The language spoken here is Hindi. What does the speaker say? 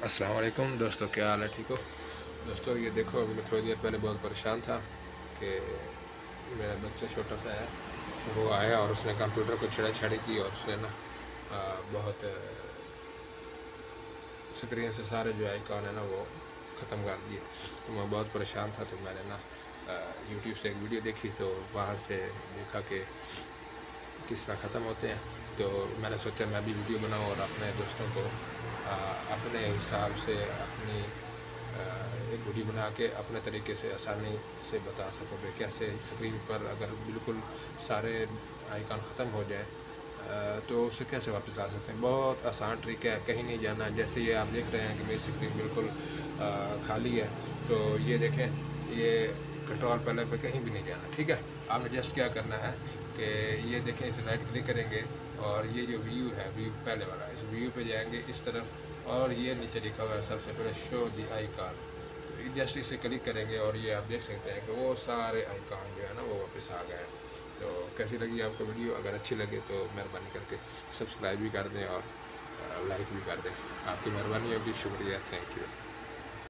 अस्सलाम वालेकुम दोस्तों, क्या हाल है? ठीक हो दोस्तों? ये देखो, अभी मैं थोड़ी देर पहले बहुत परेशान था कि मेरा बच्चा छोटा सा है, वो आया और उसने कंप्यूटर को छेड़ा-छाड़ी की और उसने ना बहुत स्क्रीन से सारे जो आइकॉन है ना वो ख़त्म कर दिए। तो मैं बहुत परेशान था, तो मैंने ना यूट्यूब से एक वीडियो देखी, तो वहाँ से देखा कि किस तरह ख़त्म होते हैं। तो मैंने सोचा मैं भी वीडियो बनाऊँ और अपने दोस्तों को अपने हिसाब से अपनी एक वीडियो बना के अपने तरीके से आसानी से बता सकूँ कि कैसे स्क्रीन पर अगर बिल्कुल सारे आइकॉन ख़त्म हो जाए तो उसे कैसे वापस ला सकते हैं। बहुत आसान ट्रिक है, कहीं नहीं जाना। जैसे ये आप देख रहे हैं कि मेरी स्क्रीन बिल्कुल खाली है, तो ये देखें, ये कंट्रोल पैनल पे कहीं भी नहीं जाना। ठीक है, आपने जस्ट क्या करना है कि ये देखें, इसे राइट क्लिक करेंगे और ये जो व्यू है, व्यू पहले वाला, इस व्यू पे जाएंगे इस तरफ और ये नीचे लिखा हुआ है सबसे पहले शो द आइकॉन। तो जस्ट इसे क्लिक करेंगे और ये आप देख सकते हैं कि वो सारे आइकॉन जो है ना वो वापस आ गए हैं। तो कैसी लगी आपको वीडियो? अगर अच्छी लगे तो मेहरबानी करके सब्सक्राइब भी कर दें और लाइक भी कर दें। आपकी मेहरबानी होगी। शुक्रिया, थैंक यू।